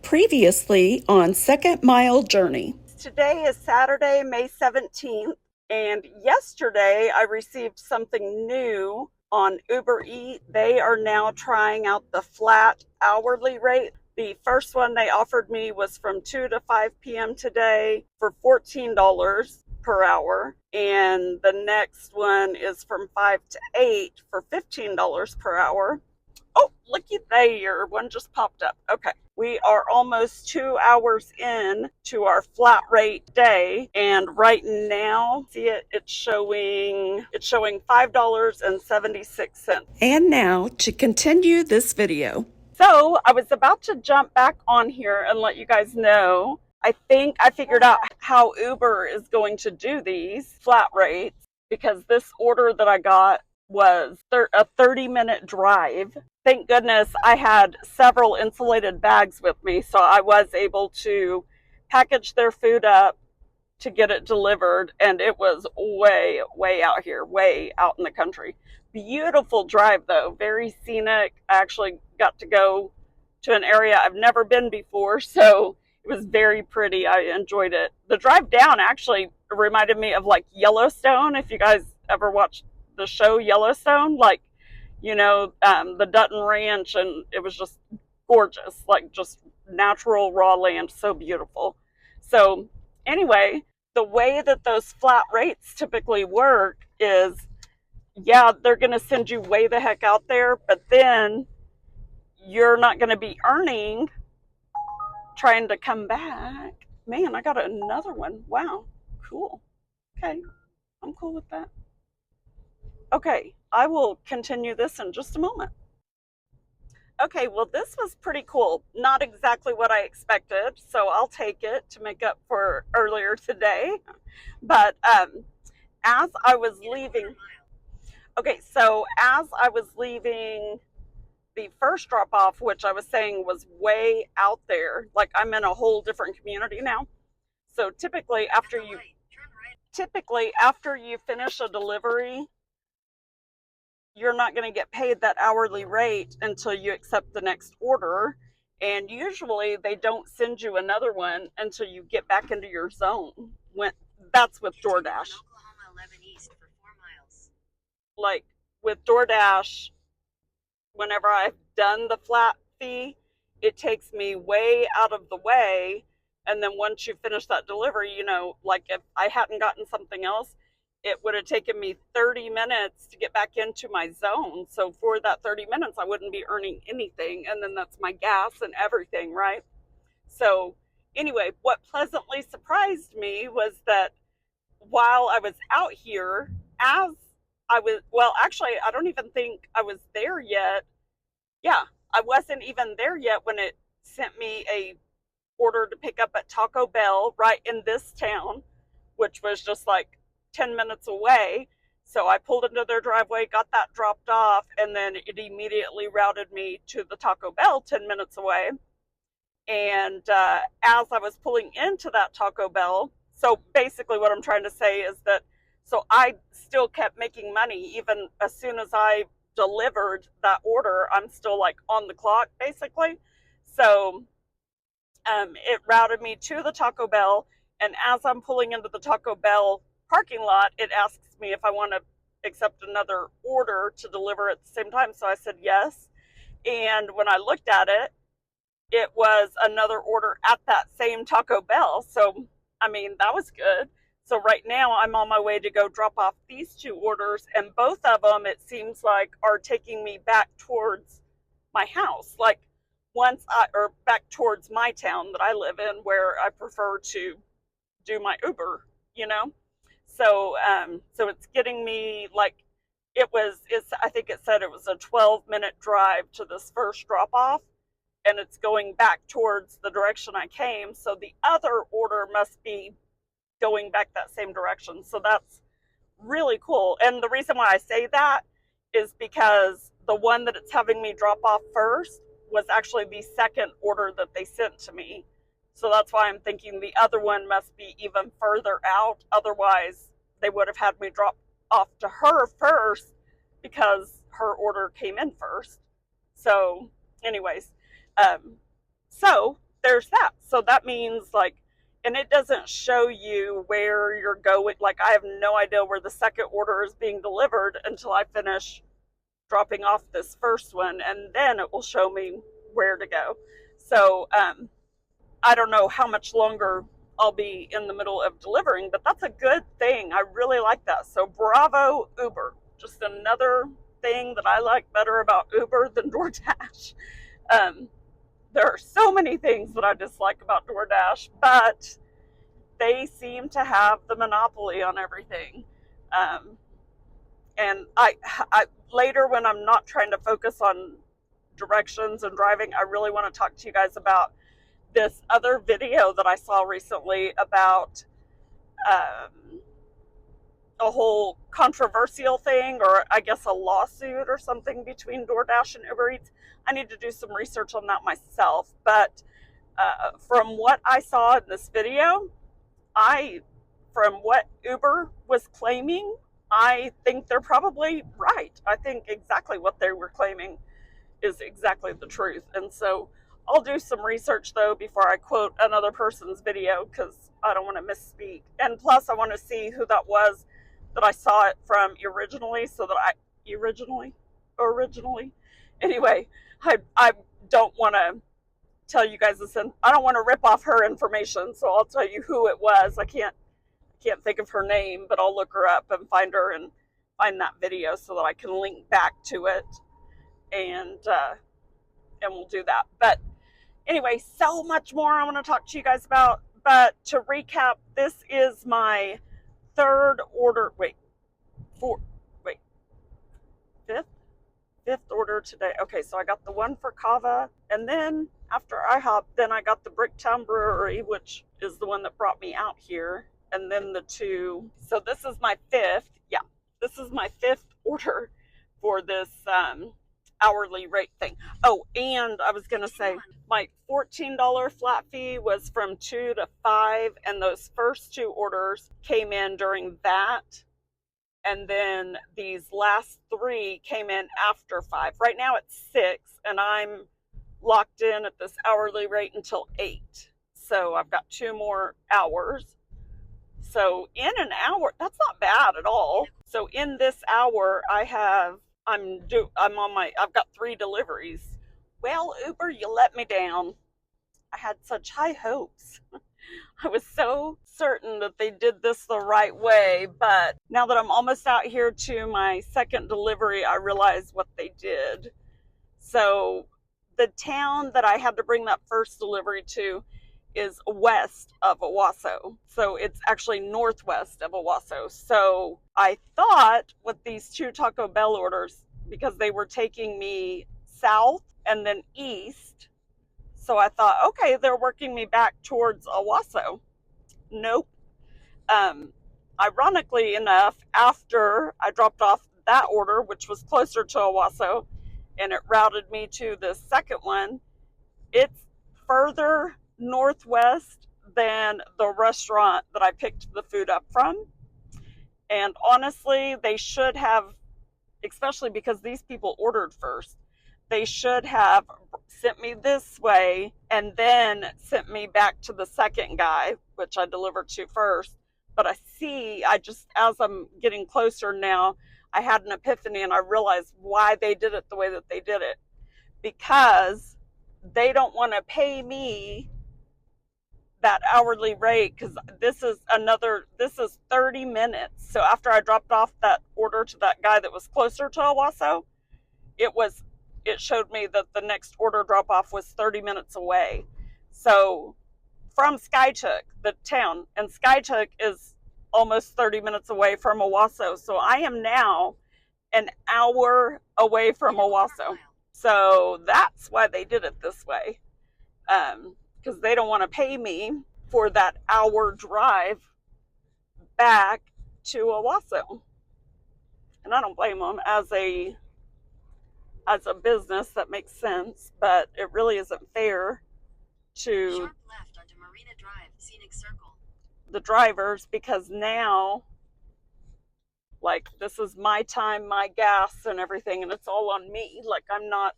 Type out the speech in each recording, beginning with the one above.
Previously on Second Mile Journey. Today is Saturday, May 17th, and yesterday I received something new on Uber Eats. They are now trying out the flat hourly rate. The first one they offered me was from 2 to 5 p.m. today for $14 per hour, and the next one is from 5 to 8 for $15 per hour. Oh, looky there, one just popped up. Okay. We are almost 2 hours in to our flat rate day, and right now, see it, it's showing $5.76. And now to continue this video. So I was about to jump back on here and let you guys know. I think I figured out how Uber is going to do these flat rates, because this order that I got was a 30-minute drive. Thank goodness I had several insulated bags with me, so I was able to package their food up to get it delivered, and it was way out here, way out in the country. Beautiful drive though, very scenic. I actually got to go to an area I've never been before, so it was very pretty. I enjoyed it. The drive down actually reminded me of like Yellowstone, if you guys ever watched the show Yellowstone, like, you know, the Dutton Ranch, and it was just gorgeous, like just natural raw land, so beautiful. So anyway, the way that those flat rates typically work is, yeah, they're going to send you way the heck out there, but then you're not going to be earning trying to come back. Man, I got another one. Wow, cool. Okay, I'm cool with that. Okay, I will continue this in just a moment. Okay, well, this was pretty cool. Not exactly what I expected, so I'll take it to make up for earlier today. But as I was leaving, the first drop off, which I was saying was way out there, like I'm in a whole different community now. So typically after you finish a delivery, you're not going to get paid that hourly rate until you accept the next order. And usually they don't send you another one until you get back into your zone. That's with DoorDash. Like with DoorDash, whenever I've done the flat fee, it takes me way out of the way. And then once you finish that delivery, you know, like if I hadn't gotten something else, it would have taken me 30 minutes to get back into my zone. So for that 30 minutes, I wouldn't be earning anything. And then that's my gas and everything, right? So anyway, what pleasantly surprised me was that while I was out here, actually, I don't even think I was there yet. Yeah, I wasn't even there yet when it sent me a order to pick up at Taco Bell right in this town, which was just like 10 minutes away. So I pulled into their driveway, got that dropped off, and then it immediately routed me to the Taco Bell 10 minutes away. And as I was pulling into that Taco Bell, so basically what I'm trying to say is that, so I still kept making money even as soon as I delivered that order. I'm still like on the clock basically. So it routed me to the Taco Bell, and as I'm pulling into the Taco Bell parking lot, it asks me if I want to accept another order to deliver at the same time. So I said yes. And when I looked at it, it was another order at that same Taco Bell. So, I mean, that was good. So right now I'm on my way to go drop off these two orders, and both of them, it seems like, are taking me back towards my house. Like or back towards my town that I live in, where I prefer to do my Uber, you know? So, so it's getting me like, I think it said it was a 12-minute drive to this first drop off, and it's going back towards the direction I came. So the other order must be going back that same direction. So that's really cool. And the reason why I say that is because the one that it's having me drop off first was actually the second order that they sent to me. So that's why I'm thinking the other one must be even further out. Otherwise, they would have had me drop off to her first because her order came in first. So anyways, so there's that. So that means like, and it doesn't show you where you're going. Like I have no idea where the second order is being delivered until I finish dropping off this first one, and then it will show me where to go. So I don't know how much longer I'll be in the middle of delivering, but that's a good thing. I really like that. So bravo, Uber. Just another thing that I like better about Uber than DoorDash. Um, there are so many things that I dislike about DoorDash, but they seem to have the monopoly on everything. Um, and I later, when I'm not trying to focus on directions and driving, I really want to talk to you guys about this other video that I saw recently about a whole controversial thing, or I guess a lawsuit or something between DoorDash and Uber Eats. I need to do some research on that myself, but from what I saw in this video, from what Uber was claiming, I think they're probably right. I think exactly what they were claiming is exactly the truth. And so I'll do some research though before I quote another person's video, because I don't want to misspeak. And plus I want to see who that was that I saw it from originally, so that originally anyway, I don't want to tell you guys this, and I don't want to rip off her information, so I'll tell you who it was. I can't think of her name, but I'll look her up and find her and find that video so that I can link back to it, and we'll do that. But anyway, so much more I want to talk to you guys about. But to recap, this is my third order. Fifth order today. Okay, so I got the one for Kava, and then after IHOP, then I got the Bricktown Brewery, which is the one that brought me out here, and then the two. So this is my fifth. Yeah, this is my fifth order for this hourly rate thing. Oh, and I was gonna say my $14 flat fee was from 2 to 5, and those first two orders came in during that. And then these last three came in after 5. Right now it's 6, and I'm locked in at this hourly rate until 8. So I've got 2 more hours. So in an hour, that's not bad at all. So in this hour, I've got 3 deliveries. Well, Uber, you let me down. I had such high hopes. I was so certain that they did this the right way, but now that I'm almost out here to my second delivery, I realize what they did. So the town that I had to bring that first delivery to is west of Owasso. So it's actually northwest of Owasso. So I thought with these 2 Taco Bell orders, because they were taking me south and then east, so I thought, okay, they're working me back towards Owasso. Nope. Ironically enough, after I dropped off that order, which was closer to Owasso, and it routed me to the second one, it's further northwest than the restaurant that I picked the food up from. And honestly, they should have, especially because these people ordered first, they should have sent me this way and then sent me back to the second guy, which I delivered to first. But as I'm getting closer now, I had an epiphany, and I realized why they did it the way that they did it. Because they don't want to pay me that hourly rate, because this is 30 minutes. So after I dropped off that order to that guy that was closer to Owasso, it showed me that the next order drop off was 30 minutes away. So from Skytook, the town, and Skytook is almost 30 minutes away from Owasso. So I am now an hour away from Owasso. So that's why they did it this way. Because they don't want to pay me for that hour drive back to Owasso. And I don't blame them. As a business, that makes sense, but it really isn't fair to sharp left onto Marina Drive, Scenic Circle, the drivers, because now, like, this is my time, my gas, and everything, and it's all on me. Like, I'm not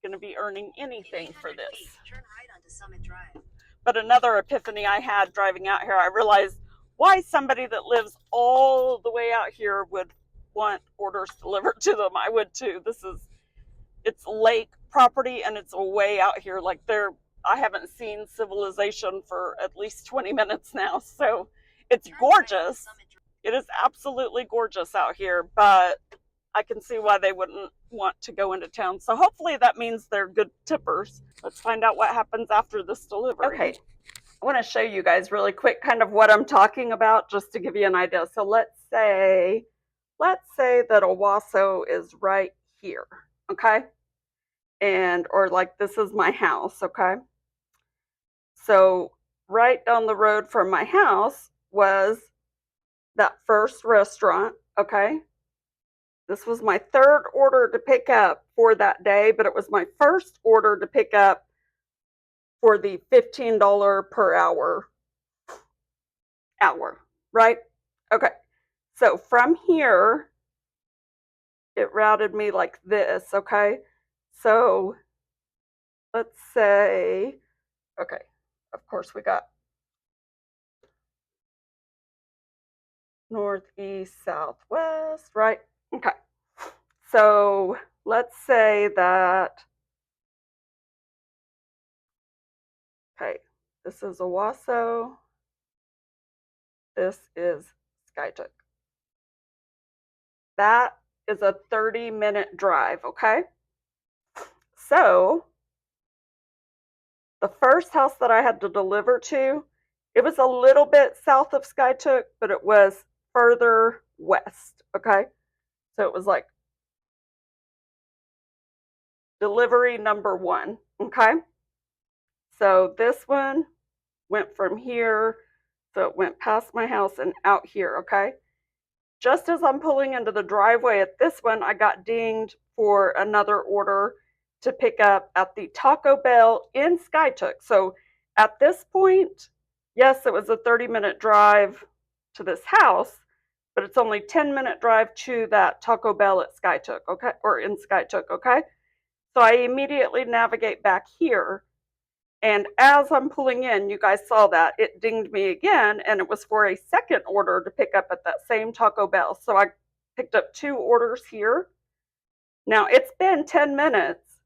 going to be earning anything for this. Turn right onto Summit Drive. But another epiphany I had driving out here, I realized why somebody that lives all the way out here would want orders delivered to them. I would too. It's lake property and it's way out here. Like I haven't seen civilization for at least 20 minutes now. So it's gorgeous. It is absolutely gorgeous out here, but I can see why they wouldn't want to go into town. So hopefully that means they're good tippers. Let's find out what happens after this delivery. Okay, I want to show you guys really quick kind of what I'm talking about just to give you an idea. So let's say that Owasso is right here, okay? Or like this is my house, okay? So right down the road from my house was that first restaurant, okay? This was my third order to pick up for that day, but it was my first order to pick up for the $15 per hour, right? Okay. So from here, it routed me like this, okay? So let's say, okay, of course we got northeast, southwest, right? Okay. So let's say that, okay, this is Owasso, this is Skytook. That is a 30-minute drive, okay? So the first house that I had to deliver to, it was a little bit south of Skytook, but it was further west, okay? So it was like delivery number 1, okay? So this one went from here, so it went past my house and out here, okay? Just as I'm pulling into the driveway at this one, I got dinged for another order to pick up at the Taco Bell in Skytook. So at this point, yes, it was a 30-minute drive to this house, but it's only 10-minute drive to that Taco Bell at Skytook, okay? Or in Skytook, okay? So I immediately navigate back here. And as I'm pulling in, you guys saw that, it dinged me again, and it was for a second order to pick up at that same Taco Bell. So I picked up 2 orders here. Now, it's been 10 minutes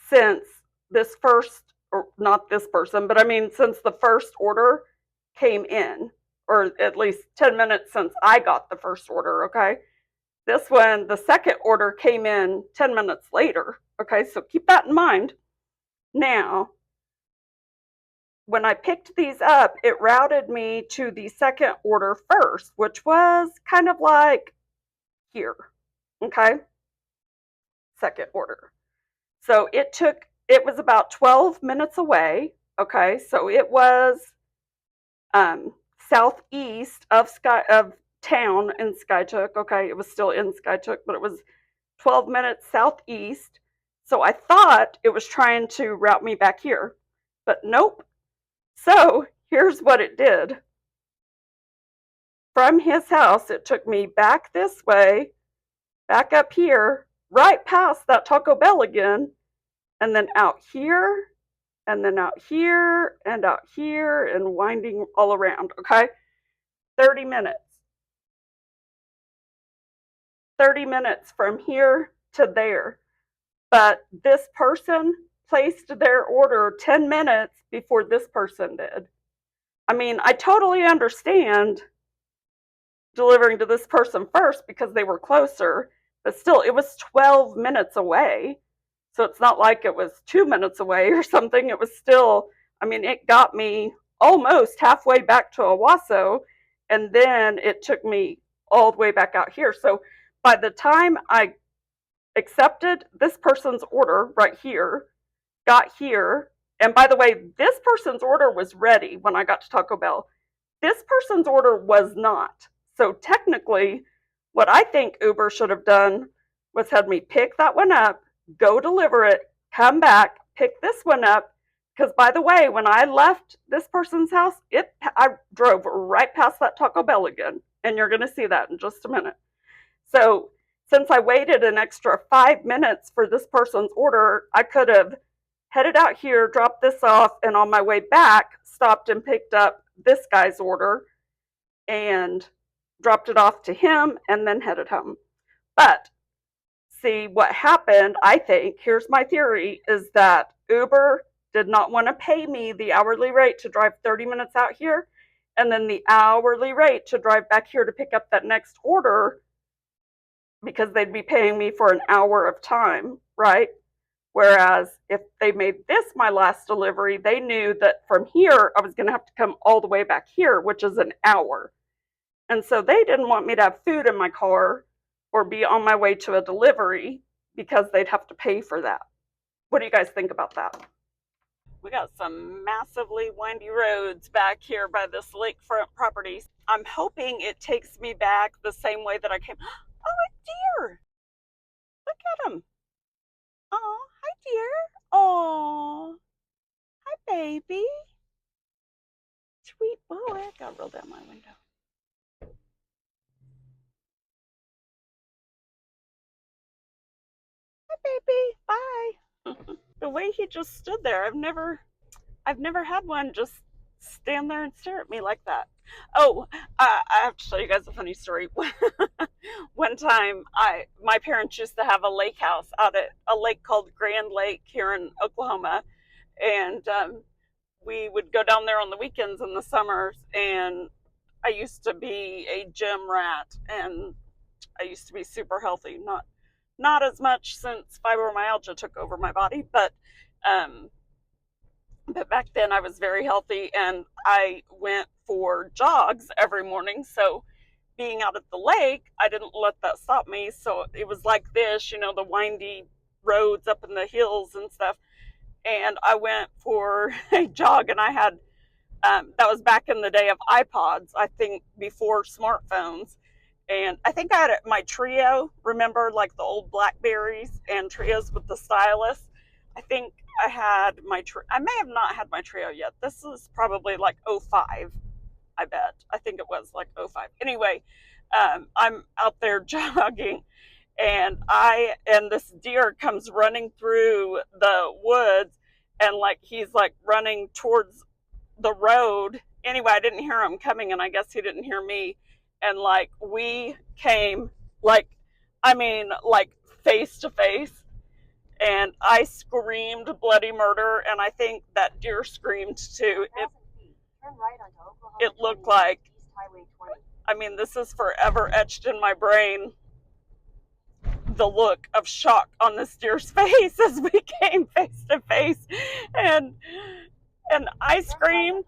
since this first, or not this person, but I mean since the first order came in, or at least 10 minutes since I got the first order, okay? This one, the second order came in 10 minutes later, okay? So keep that in mind. Now, when I picked these up, it routed me to the second order first, which was kind of like here, okay? Second order. So it was about 12 minutes away, okay? So it was southeast of town in Skytook, okay? It was still in Skytook, but it was 12 minutes southeast. So I thought it was trying to route me back here, but nope. So here's what it did. From his house, it took me back this way, back up here, right past that Taco Bell again, and then out here, and then out here, and out here, and winding all around, okay? 30 minutes. 30 minutes from here to there. But this person placed their order 10 minutes before this person did. I mean, I totally understand delivering to this person first because they were closer, but still, it was 12 minutes away. So it's not like it was 2 minutes away or something. It was still, I mean, it got me almost halfway back to Owasso, and then it took me all the way back out here. So by the time I accepted this person's order right here, got here, and by the way, this person's order was ready when I got to Taco Bell. This person's order was not. So technically, what I think Uber should have done was had me pick that one up, go deliver it, come back, pick this one up, because by the way, when I left this person's house, I drove right past that Taco Bell again, and you're going to see that in just a minute. So since I waited an extra 5 minutes for this person's order, I could have headed out here, dropped this off, and on my way back, stopped and picked up this guy's order and dropped it off to him and then headed home. But see, what happened, I think, here's my theory, is that Uber did not want to pay me the hourly rate to drive 30 minutes out here and then the hourly rate to drive back here to pick up that next order, because they'd be paying me for an hour of time, right? Whereas if they made this my last delivery, they knew that from here I was going to have to come all the way back here, which is an hour. And so they didn't want me to have food in my car or be on my way to a delivery because they'd have to pay for that. What do you guys think about that? We got some massively windy roads back here by this lakefront property. I'm hoping it takes me back the same way that I came. Oh, a deer! Look at him. Oh, hi, dear. Oh, hi, baby. Sweet boy. I gotta roll down my window. Hi, baby. Bye. The way he just stood there, I've never had one just stand there and stare at me like that. Oh, I have to tell you guys a funny story. One time, my parents used to have a lake house out at a lake called Grand Lake here in Oklahoma, and we would go down there on the weekends in the summers. And I used to be a gym rat, and I used to be super healthy. Not as much since fibromyalgia took over my body, but back then I was very healthy, and I went for jogs every morning. So being out at the lake, I didn't let that stop me. So it was like this, the windy roads up in the hills and stuff. And I went for a jog, and I had, that was back in the day of iPods, I think before smartphones. And I think I had my Trio, remember, like the old Blackberries and Trios with the stylus? I think I had I may have not had my Trio yet. This is probably like '05, I bet. I think it was like '05. Anyway, I'm out there jogging, and this deer comes running through the woods, and like he's like running towards the road. Anyway, I didn't hear him coming, and I guess he didn't hear me. And like we came, like, I mean, like face to face, and I screamed bloody murder, and I think that deer screamed too. It looked like, I mean, this is forever etched in my brain, the look of shock on this deer's face as we came face to face, and I screamed.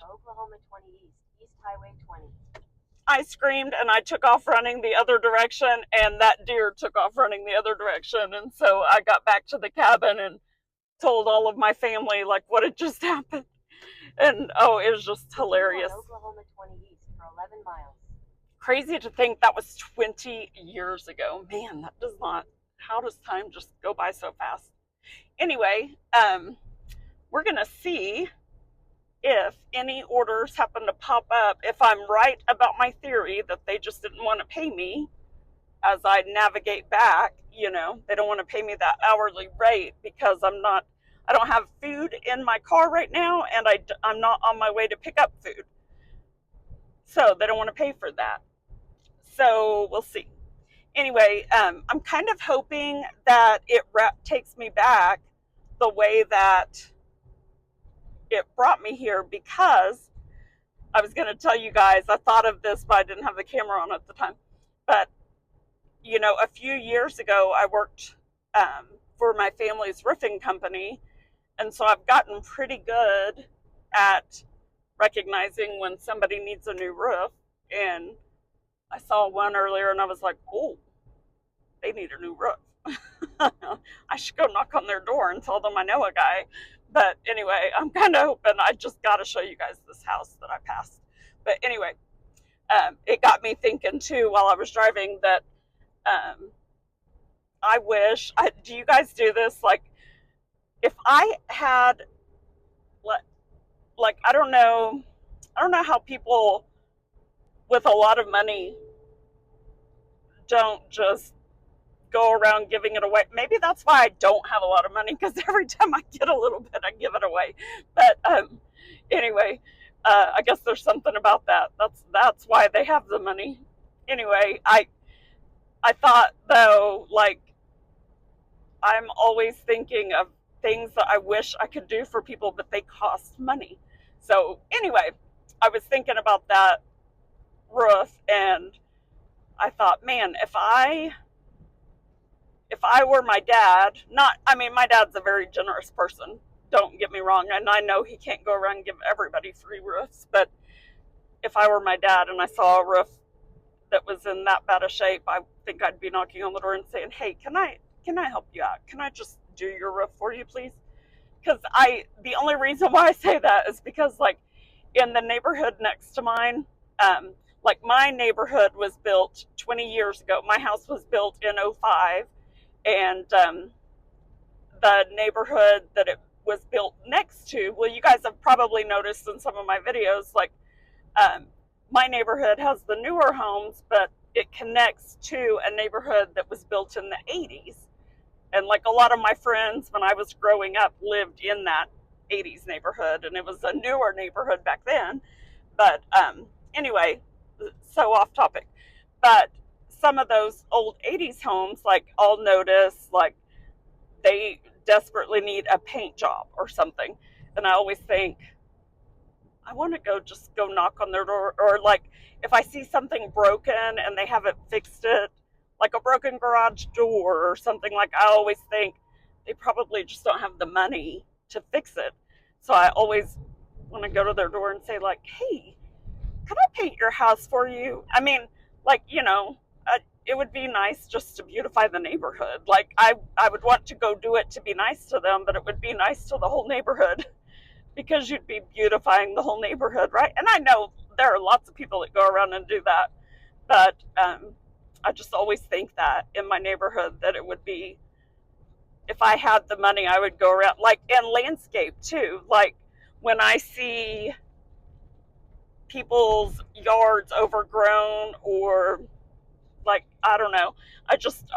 I screamed, and I took off running the other direction, and that deer took off running the other direction. And so I got back to the cabin and told all of my family like what had just happened. And oh, it was just hilarious. Oklahoma 20 east for 11 miles. Crazy to think that was 20 years ago. Man, that does not, how does time just go by so fast? Anyway, we're going to see if any orders happen to pop up, if I'm right about my theory that they just didn't want to pay me as I navigate back. They don't want to pay me that hourly rate because I don't have food in my car right now, and I'm not on my way to pick up food. So they don't want to pay for that. So we'll see. Anyway, I'm kind of hoping that it takes me back the way that it brought me here, because I was going to tell you guys, I thought of this, but I didn't have the camera on at the time. But, a few years ago, I worked for my family's roofing company. And so I've gotten pretty good at recognizing when somebody needs a new roof. And I saw one earlier, and I was like, oh, they need a new roof. I should go knock on their door and tell them I know a guy. But anyway, I'm kind of hoping, I just got to show you guys this house that I passed. But anyway, it got me thinking too while I was driving that I wish, do you guys do this? Like, if I had, like, I don't know how people with a lot of money don't just go around giving it away. Maybe that's why I don't have a lot of money, because every time I get a little bit, I give it away. But anyway, I guess there's something about that. That's why they have the money. Anyway, I thought, though, like, I'm always thinking of things that I wish I could do for people, but they cost money. So anyway, I was thinking about that roof, and I thought, man, if I were my dad, my dad's a very generous person, don't get me wrong, and I know he can't go around and give everybody free roofs, but if I were my dad and I saw a roof that was in that bad a shape, I think I'd be knocking on the door and saying, hey, can I help you out? Can I just do your roof for you, please? Because the only reason why I say that is because, like, in the neighborhood next to mine, like, my neighborhood was built 20 years ago. My house was built in 05, and the neighborhood that it was built next to, well, you guys have probably noticed in some of my videos, like, my neighborhood has the newer homes, but it connects to a neighborhood that was built in the 80s. And, like, a lot of my friends when I was growing up lived in that 80s neighborhood, and it was a newer neighborhood back then. But anyway, so off topic. But some of those old 80s homes, like, I'll notice, like, they desperately need a paint job or something. And I always think, I want to just go knock on their door. Or, like, if I see something broken and they haven't fixed it, like a broken garage door or something, like, I always think they probably just don't have the money to fix it. So I always want to go to their door and say, like, hey, could I paint your house for you? I mean, like, it would be nice just to beautify the neighborhood. Like, I would want to go do it to be nice to them, but it would be nice to the whole neighborhood, because you'd be beautifying the whole neighborhood, right? And I know there are lots of people that go around and do that, but I just always think that in my neighborhood that it would be, if I had the money, I would go around, like, and landscape too. Like, when I see people's yards overgrown, or, like, I don't know, I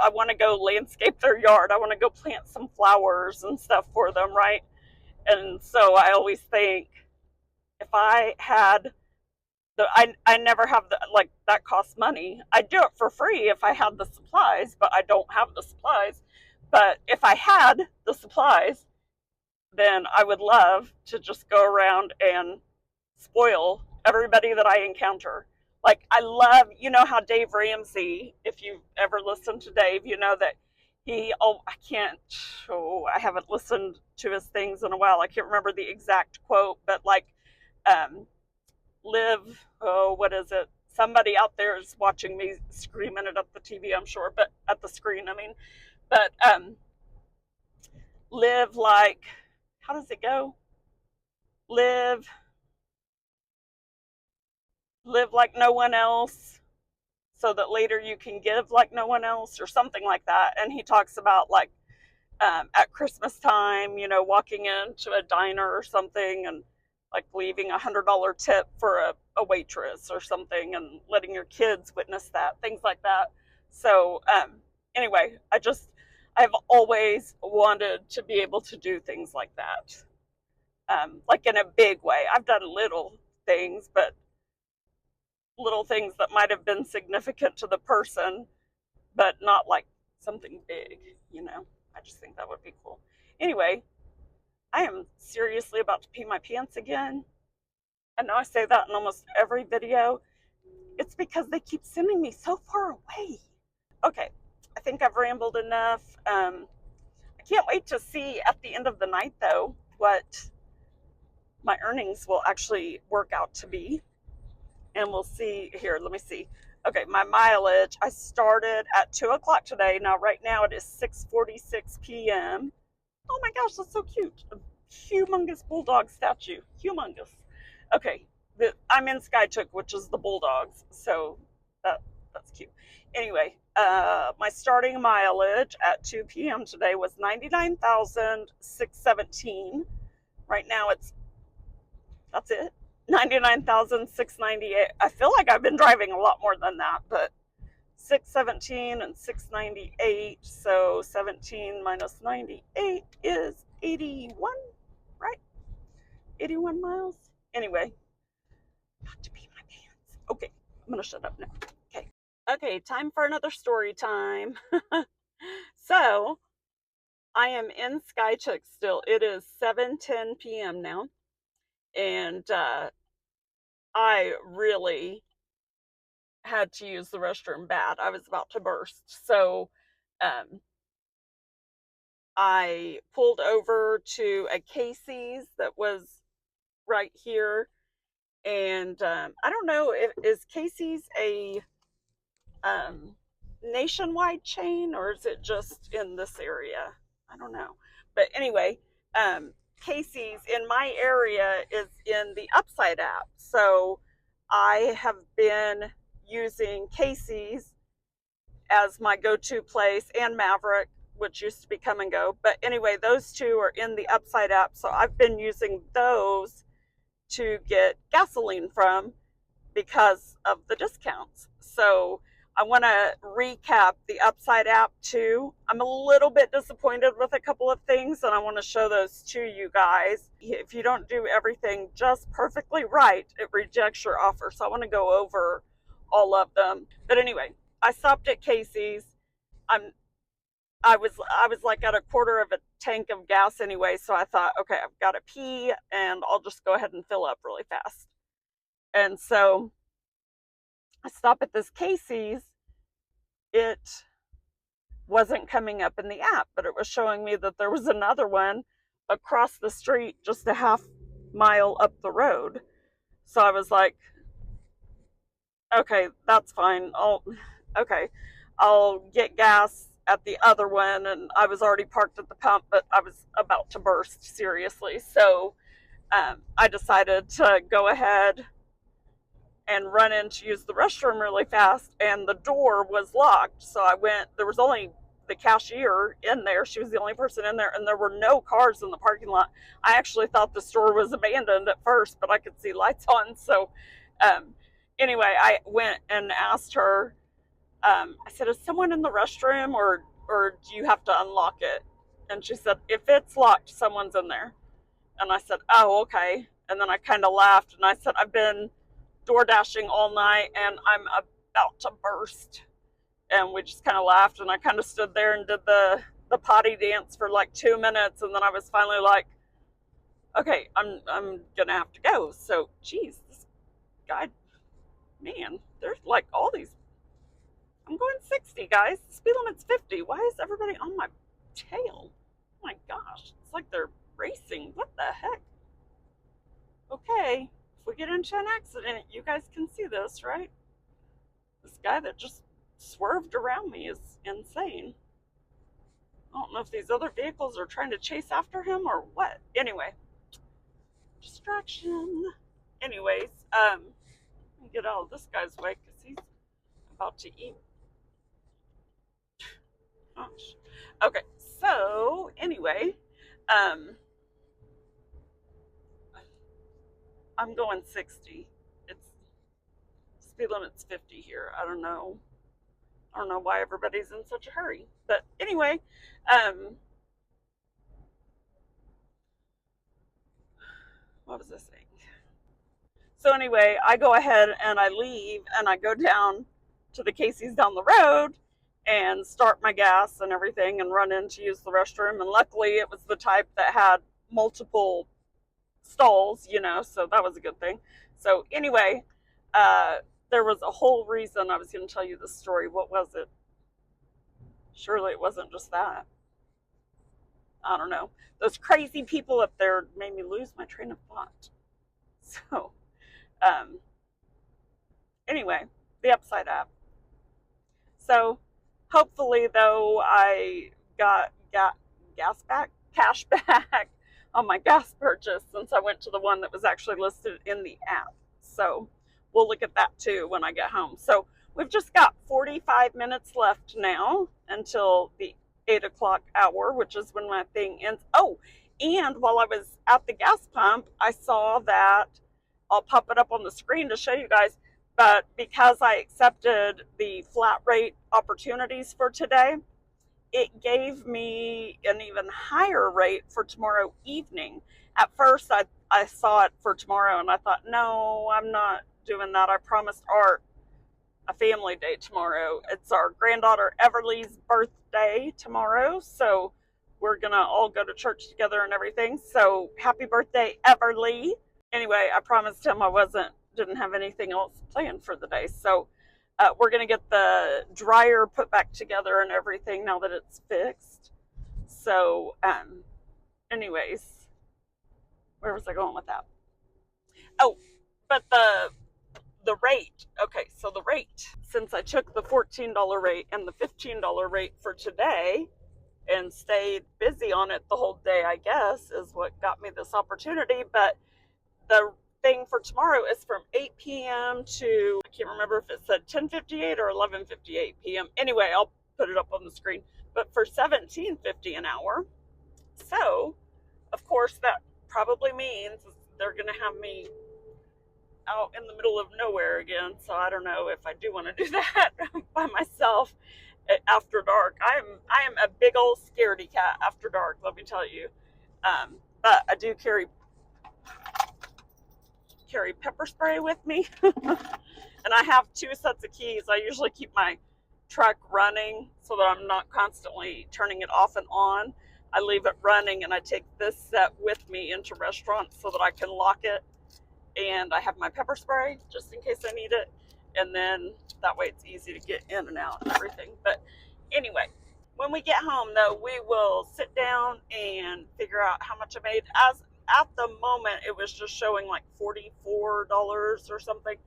want to go landscape their yard. I want to go plant some flowers and stuff for them, right? And so I always think, if I had I never have like, that costs money. I'd do it for free if I had the supplies, but I don't have the supplies. But if I had the supplies, then I would love to just go around and spoil everybody that I encounter. Like, I love, how Dave Ramsey, if you've ever listened to Dave, you know that I haven't listened to his things in a while. I can't remember the exact quote, but, like, what is it? Somebody out there is watching me screaming it at the TV, I'm sure, but at the screen, I mean. But live like, how does it go? Live like no one else, so that later you can give like no one else, or something like that. And he talks about, like, at Christmas time, walking into a diner or something, and, like, leaving $100 tip for a waitress or something, and letting your kids witness that, things like that. So anyway, I've always wanted to be able to do things like that, like, in a big way. I've done little things, but little things that might have been significant to the person, but not like something big, I just think that would be cool. Anyway, I am seriously about to pee my pants again. I know I say that in almost every video. It's because they keep sending me so far away. Okay, I think I've rambled enough. I can't wait to see at the end of the night, though, what my earnings will actually work out to be. And we'll see here. Let me see. Okay, my mileage, I started at 2 o'clock today. Now, right now, it is 6:46 p.m. Oh my gosh, that's so cute. A humongous bulldog statue. Humongous. Okay, I'm in Skytook, which is the bulldogs. So that's cute. Anyway, my starting mileage at 2 p.m. today was 99,617. Right now, that's it. 99,698. I feel like I've been driving a lot more than that, but 617 and 698. So 17 minus 98 is 81, right? 81 miles. Anyway, got to pee my pants. Okay, I'm gonna shut up now. Okay, time for another story time. So I am in Skycheck still. It is 7:10 p.m. now, and I really had to use the restroom bad. I was about to burst. So um, I pulled over to a Casey's that was right here. And I don't know, is Casey's a nationwide chain, or is it just in this area? I don't know. But anyway, Casey's in my area is in the Upside app. So I have been using Casey's as my go-to place, and Maverick, which used to be Come and Go. But anyway, those two are in the Upside app. So I've been using those to get gasoline from because of the discounts. So I want to recap the Upside app too. I'm a little bit disappointed with a couple of things, and I want to show those to you guys. If you don't do everything just perfectly right, it rejects your offer. So I want to go over all of them. But anyway, I stopped at Casey's. I was like at a quarter of a tank of gas anyway, so I thought, okay, I've got to pee, and I'll just go ahead and fill up really fast. And so I stop at this Casey's. It wasn't coming up in the app, but it was showing me that there was another one across the street, just a half mile up the road. So I was like, okay, that's fine. I'll get gas at the other one. And I was already parked at the pump, but I was about to burst seriously. So I decided to go ahead and run in to use the restroom really fast, and the door was locked. So I went, there was only the cashier in there. She was the only person in there, and there were no cars in the parking lot. I actually thought the store was abandoned at first, but I could see lights on. So anyway, I went and asked her, I said, is someone in the restroom, or do you have to unlock it? And she said, if it's locked, someone's in there. And I said, oh, okay. And then I kind of laughed, and I said, I've been door dashing all night and I'm about to burst. And we just kind of laughed, and I kind of stood there and did the potty dance for like 2 minutes, and then I was finally like, okay, I'm gonna have to go. So geez, this guy, man, there's like all these. I'm going 60, guys. The speed limit's 50. Why is everybody on my tail? Oh my gosh, it's like they're racing. What the heck? Okay, if we get into an accident, you guys can see this, right? This guy that just swerved around me is insane. I don't know if these other vehicles are trying to chase after him or what. Anyway, distraction. Anyways, let me get out of this guy's way because he's about to eat. Gosh. Okay, so anyway, I'm going 60. It's speed limit's 50 here. I don't know why everybody's in such a hurry. But anyway, what was I saying? So anyway, I go ahead and I leave and I go down to the Casey's down the road and start my gas and everything and run in to use the restroom. And luckily it was the type that had multiple stalls, so that was a good thing. So anyway, there was a whole reason I was going to tell you this story. What was it? Surely it wasn't just that. I don't know. Those crazy people up there made me lose my train of thought. So, anyway, the Upside app. So, hopefully, though, I got cash back on my gas purchase since I went to the one that was actually listed in the app. So, we'll look at that too when I get home. So, we've just got 45 minutes left now until the 8 o'clock hour, which is when my thing ends. Oh, and while I was at the gas pump, I saw that, I'll pop it up on the screen to show you guys, But because I accepted the flat rate opportunities for today, it gave me an even higher rate for tomorrow evening. At first, I saw it for tomorrow and I thought, no, I'm not doing that. I promised Art a family day tomorrow. It's our granddaughter Everly's birthday tomorrow, so we're gonna all go to church together and everything. So happy birthday, Everly. Anyway, I promised him I didn't have anything else planned for the day. So we're gonna get the dryer put back together and everything now that it's fixed. So anyways, where was I going with that? Oh, but the rate. Okay, so the rate. Since I took the $14 rate and the $15 rate for today and stayed busy on it the whole day, I guess, is what got me this opportunity. But the thing for tomorrow is from 8 p.m. to, I can't remember if it said 10:58 or 11:58 p.m. Anyway, I'll put it up on the screen. But for $17.50 an hour. So, of course, that probably means they're going to have me out in the middle of nowhere again. So I don't know if I do want to do that by myself after dark. I am a big old scaredy cat after dark, let me tell you. But I do carry pepper spray with me. And I have 2 sets of keys. I usually keep my truck running so that I'm not constantly turning it off and on. I leave it running and I take this set with me into restaurants so that I can lock it. And I have my pepper spray just in case I need it. And then that way it's easy to get in and out and everything. But anyway, when we get home though, we will sit down and figure out how much I made. As at the moment, it was just showing like $44 or something.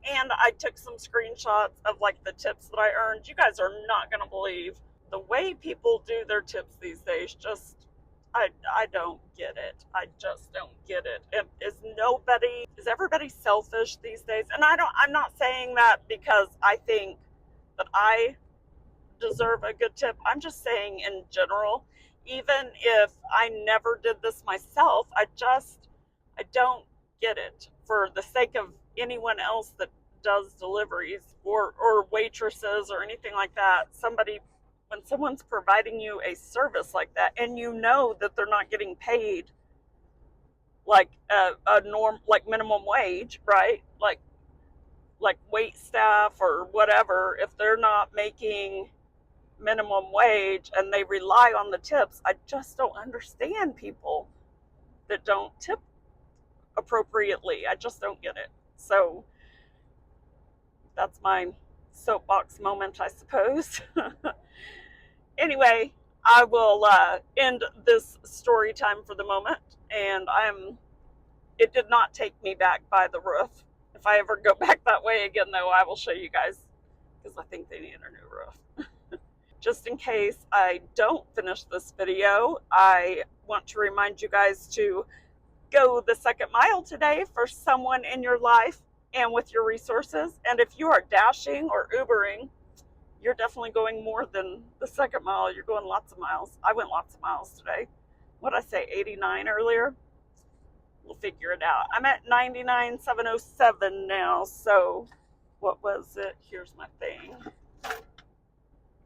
And I took some screenshots of like the tips that I earned. You guys are not going to believe the way people do their tips these days. Just I don't get it. I just don't get it. Is everybody selfish these days? And I'm not saying that because I think that I deserve a good tip. I'm just saying in general, even if I never did this myself, I don't get it for the sake of anyone else that does deliveries or waitresses or anything like that. When someone's providing you a service like that and you know that they're not getting paid like like minimum wage, right? Like wait staff or whatever, if they're not making minimum wage and they rely on the tips, I just don't understand people that don't tip appropriately. I just don't get it. So that's my soapbox moment, I suppose. Anyway, I will end this story time for the moment, and it did not take me back by the roof. If I ever go back that way again, though, I will show you guys, because I think they need a new roof. Just in case I don't finish this video, I want to remind you guys to go the second mile today for someone in your life and with your resources. And if you are dashing or Ubering, you're definitely going more than the second mile. You're going lots of miles. I went lots of miles today. What did I say, 89 earlier? We'll figure it out. I'm at 99,707 now. So what was it? Here's my thing.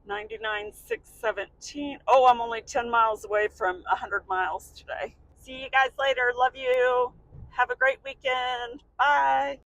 99,617. Oh, I'm only 10 miles away from 100 miles today. See you guys later. Love you. Have a great weekend. Bye.